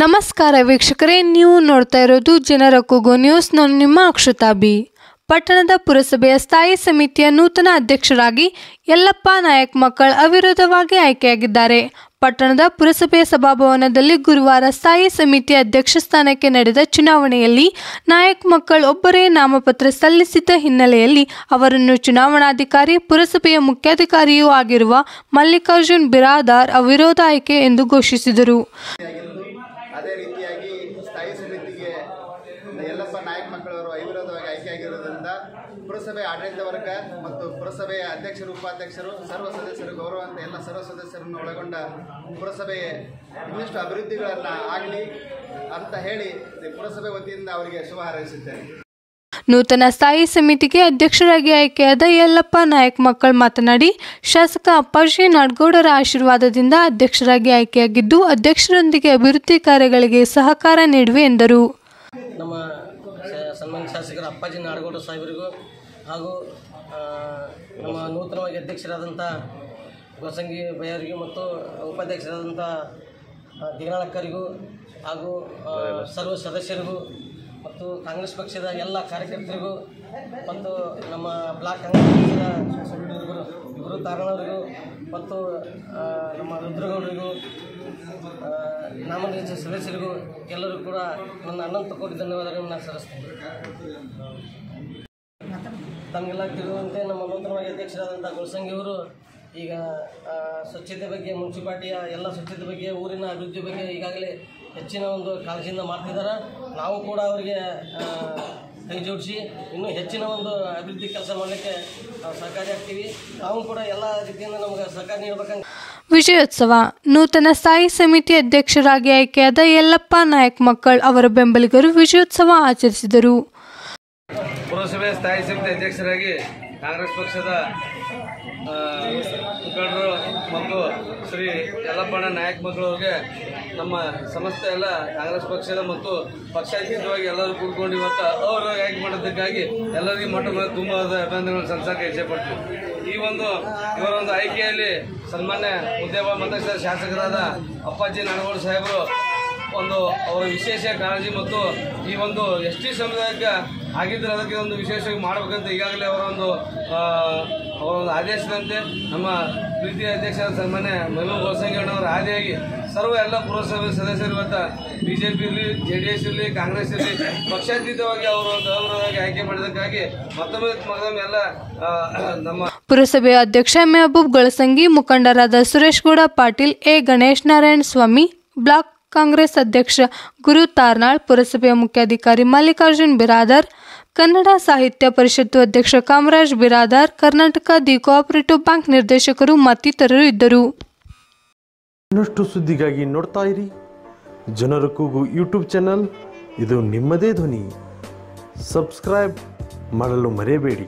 ನಮಸ್ಕಾರ ವೀಕ್ಷಕರೇ, ನೀವು ನೋಡ್ತಾ ಇರೋದು ಜನರ ಕೂಗು ನ್ಯೂಸ್. ನಾನು ನಿಮ್ಮ ಅಕ್ಷತಾ ಬಿ. ಪಟ್ಟಣದ ಪುರಸಭೆಯ ಸ್ಥಾಯಿ ಸಮಿತಿಯ ನೂತನ ಅಧ್ಯಕ್ಷರಾಗಿ ಯಲ್ಲಪ್ಪ ನಾಯಕ್ ಮಕ್ಕಳ್ ಅವಿರೋಧವಾಗಿ ಆಯ್ಕೆಯಾಗಿದ್ದಾರೆ. ಪಟ್ಟಣದ ಪುರಸಭೆಯ ಸಭಾಭವನದಲ್ಲಿ ಗುರುವಾರ ಸ್ಥಾಯಿ ಸಮಿತಿ ಅಧ್ಯಕ್ಷ ಸ್ಥಾನಕ್ಕೆ ನಡೆದ ಚುನಾವಣೆಯಲ್ಲಿ ನಾಯಕ್ ಮಕ್ಕಳ್ ಒಬ್ಬರೇ ನಾಮಪತ್ರ ಸಲ್ಲಿಸಿದ್ದ ಹಿನ್ನೆಲೆಯಲ್ಲಿ ಅವರನ್ನು ಚುನಾವಣಾಧಿಕಾರಿ, ಪುರಸಭೆಯ ಮುಖ್ಯಾಧಿಕಾರಿಯೂ ಆಗಿರುವ ಮಲ್ಲಿಕಾರ್ಜುನ್ ಬಿರಾದಾರ್ ಅವಿರೋಧ ಆಯ್ಕೆ ಎಂದು ಘೋಷಿಸಿದರು. ಅದೇ ರೀತಿಯಾಗಿ ಸ್ಥಾಯಿ ಸಮಿತಿಗೆ ಯಲ್ಲಪ್ಪ ನಾಯಕ್ ಮಕ್ಕಳವರು ಅವಿರೋಧವಾಗಿ ಆಯ್ಕೆಯಾಗಿರುವುದರಿಂದ ಪುರಸಭೆ ಆಡಳಿತ ವರ್ಗ ಮತ್ತು ಪುರಸಭೆಯ ಅಧ್ಯಕ್ಷರು, ಉಪಾಧ್ಯಕ್ಷರು, ಸರ್ವ ಸದಸ್ಯರು, ಗೌರವಾನ್ವಿತ ಎಲ್ಲ ಸರ್ವ ಸದಸ್ಯರನ್ನು ಒಳಗೊಂಡ ಪುರಸಭೆ ಇನ್ನಷ್ಟು ಅಭಿವೃದ್ಧಿಗಳನ್ನು ಆಗಲಿ ಅಂತ ಹೇಳಿ ಪುರಸಭೆ ವತಿಯಿಂದ ಅವರಿಗೆ ಶುಭ ಹಾರೈಸುತ್ತೇನೆ. ನೂತನ ಸ್ಥಾಯಿ ಸಮಿತಿಗೆ ಅಧ್ಯಕ್ಷರಾಗಿ ಆಯ್ಕೆಯಾದ ಯಲ್ಲಪ್ಪ ನಾಯಕ್ ಮಕ್ಕಳ್ ಮಾತನಾಡಿ, ಶಾಸಕ ಅಪ್ಪಾಜಿ ನಾಡಗೌಡರ ಆಶೀರ್ವಾದದಿಂದ ಅಧ್ಯಕ್ಷರಾಗಿ ಆಯ್ಕೆಯಾಗಿದ್ದು ಅಧ್ಯಕ್ಷರೊಂದಿಗೆ ಅಭಿವೃದ್ಧಿ ಕಾರ್ಯಗಳಿಗೆ ಸಹಕಾರ ನೀಡುವೆ ಎಂದರು. ನಮ್ಮ ಸನ್ಮಾನ್ಯ ಶಾಸಕರ ಅಪ್ಪಾಜಿ ನಾಡಗೌಡ ಸಾಹೇಬರಿಗೂ ಹಾಗೂ ನಮ್ಮ ನೂತನವಾಗಿ ಅಧ್ಯಕ್ಷರಾದಂಥ ಗೊಸಂಗಿ ಬಯ್ಯವರಿಗೂ ಮತ್ತು ಉಪಾಧ್ಯಕ್ಷರಾದಂಥ ದಿಗಣಕ್ಕರಿಗೂ ಹಾಗೂ ಸರ್ವ ಸದಸ್ಯರಿಗೂ ಮತ್ತು ಕಾಂಗ್ರೆಸ್ ಪಕ್ಷದ ಎಲ್ಲ ಕಾರ್ಯಕರ್ತರಿಗೂ ಮತ್ತು ನಮ್ಮ ಬ್ಲಾಕ್ ಕಾಂಗ್ರೆಸ್ ಪಕ್ಷದ ಇಬ್ಬರು ತಾರಣವರಿಗೂ ಮತ್ತು ನಮ್ಮ ರುದ್ರಗೌಡರಿಗೂ ನಾಮನಿರ್ದೇಶಿತ ಸದಸ್ಯರಿಗೂ ಎಲ್ಲರಿಗೂ ಕೂಡ ನನ್ನ ಅನಂತ ಕೋಟಿ ಧನ್ಯವಾದಗಳನ್ನು ನಾನು ಸಲ್ಲಿಸ್ತೇನೆ. ತಮಗೆಲ್ಲ ತಿಳಿಯುವಂತೆ ನಮ್ಮ ನೂತನವಾಗಿ ಅಧ್ಯಕ್ಷರಾದಂಥ ಗೊಸಂಗಿಯವರು ಈಗ ಸ್ವಚ್ಛತೆ ಬಗ್ಗೆ, ಮುನ್ಸಿಪಾಲ್ಟಿಯ ಎಲ್ಲ ಸ್ವಚ್ಛತೆ ಬಗ್ಗೆ, ಊರಿನ ಅಭಿವೃದ್ಧಿ ಬಗ್ಗೆ ಈಗಾಗಲೇ ಹೆಚ್ಚಿನ ಒಂದು ಕಾಳಜಿಯಿಂದ ಮಾಡ್ತಿದ್ದಾರೆ. ನಾವು ಕೂಡ ಅವರಿಗೆ ಕೈ ಜೋಡಿಸಿ ಇನ್ನೂ ಹೆಚ್ಚಿನ ಒಂದು ಅಭಿವೃದ್ಧಿ ಕೆಲಸ ಮಾಡಲಿಕ್ಕೆ ನಾವು ಸಹಕಾರಿ ಆಗ್ತೀವಿ. ನಾವು ಕೂಡ ಎಲ್ಲ ರೀತಿಯಿಂದ ನಮಗೆ ಸಹಕಾರ ನೀಡಬೇಕಂತ. ವಿಜಯೋತ್ಸವ. ನೂತನ ಸ್ಥಾಯಿ ಸಮಿತಿ ಅಧ್ಯಕ್ಷರಾಗಿ ಆಯ್ಕೆಯಾದ ಯಲ್ಲಪ್ಪ ನಾಯಕ್ ಮಕ್ಕಳ್ ಅವರ ಬೆಂಬಲಿಗರು ವಿಜಯೋತ್ಸವ ಆಚರಿಸಿದರು. ಪುರಸಭೆ ಸ್ಥಾಯಿ ಸಮಿತಿ ಅಧ್ಯಕ್ಷರಾಗಿ ಕಾಂಗ್ರೆಸ್ ಪಕ್ಷದ ಮುಖಂಡರು ಮತ್ತು ಶ್ರೀ ಯಲ್ಲಪ್ಪಣ್ಣ ನಾಯಕ್ ಮಕ್ಕಳವ್ರಿಗೆ ನಮ್ಮ ಸಂಸ್ಥೆ ಎಲ್ಲ ಕಾಂಗ್ರೆಸ್ ಪಕ್ಷದ ಮತ್ತು ಪಕ್ಷಾತೀತವಾಗಿ ಎಲ್ಲರೂ ಕೂಡ್ಕೊಂಡು ಇವತ್ತು ಅವರು ಆಯ್ಕೆ ಮಾಡೋದಕ್ಕಾಗಿ ಎಲ್ಲರಿಗೂ ಮೊಟ್ಟ ಮೊದಲು ತುಂಬಾದ ಅಭಿನಂದನೆಗಳನ್ನು ಸಲ್ಲಿಸಕ್ಕೆ ಇಚ್ಛೆಪಡ್ತೀವಿ. ಈ ಇವರ ಒಂದು ಆಯ್ಕೆಯಲ್ಲಿ ಸನ್ಮಾನ್ಯ ಉದ್ಯೋಗ ಮತಕ್ಷೇತ್ರದ ಶಾಸಕರಾದ ಅಪ್ಪಾಜಿ ನಾಡಗೌಡ ಸಾಹೇಬರು ಅವರ ವಿಶೇಷ ಕಾಳಜಿ ಮತ್ತು ಈ ಒಂದು ಎಸ್ ಟಿ ಸಮುದಾಯಕ್ಕೆ ಆಗಿದ್ದರೆ ಅದಕ್ಕೆ ಒಂದು ವಿಶೇಷವಾಗಿ ಮಾಡಬೇಕಂತ ಈಗಾಗಲೇ ಅವರ ಒಂದು ಆದೇಶದಂತೆ ನಮ್ಮ ಪ್ರೀತಿಯ ಅಧ್ಯಕ್ಷರಾದ ಸನ್ಮಾನ್ಯ ಮೈಮೂನ್ ಗೊಸಂಗಿಯವರ ಆದಿಯಾಗಿ ಸರ್ವ ಎಲ್ಲ ಪುರಸಭೆ ಸದಸ್ಯರು ಇವತ್ತು BJP ಇರಲಿ, JDS ಇರಲಿ, ಕಾಂಗ್ರೆಸ್ ಇರಲಿ ಪಕ್ಷಾತೀತವಾಗಿ ಅವರು ಅವಿರೋಧವಾಗಿ ಆಯ್ಕೆ ಮಾಡಿದ್ದಕ್ಕಾಗಿ ಮತ್ತೊಮ್ಮೆ ಎಲ್ಲ ನಮ್ಮ ಪುರಸಭೆಯ ಅಧ್ಯಕ್ಷ ಮೆಹಬೂಬ್ ಗೊಳಸಂಗಿ, ಮುಖಂಡರಾದ ಸುರೇಶ್ ಗೌಡ ಪಾಟೀಲ್, ಎ ಗಣೇಶ್ ನಾರಾಯಣ ಸ್ವಾಮಿ, ಬ್ಲಾಕ್ ಕಾಂಗ್ರೆಸ್ ಅಧ್ಯಕ್ಷ ಗುರು ತಾರ್ನಾಳ್, ಪುರಸಭೆಯ ಮುಖ್ಯಾಧಿಕಾರಿ ಮಲ್ಲಿಕಾರ್ಜುನ್ ಬಿರಾದಾರ್, ಕನ್ನಡ ಸಾಹಿತ್ಯ ಪರಿಷತ್ತು ಅಧ್ಯಕ್ಷ Kamaraj Biradar, Karnataka the cooperative bank ನಿರ್ದೇಶಕರು ಮತ್ತಿತರರು ಇದ್ದರು. ಇನ್ನಷ್ಟು ಸುದ್ದಿಗಾಗಿ ನೋಡ್ತಾ ಇರಿ ಜನರ ಕೂಗು ಯೂಟ್ಯೂಬ್ ಚಾನಲ್. ಇದು ನಿಮ್ಮದೇ ಧ್ವನಿ. ಸಬ್ಸ್ಕ್ರೈಬ್ ಮಾಡಲು ಮರೆಯಬೇಡಿ.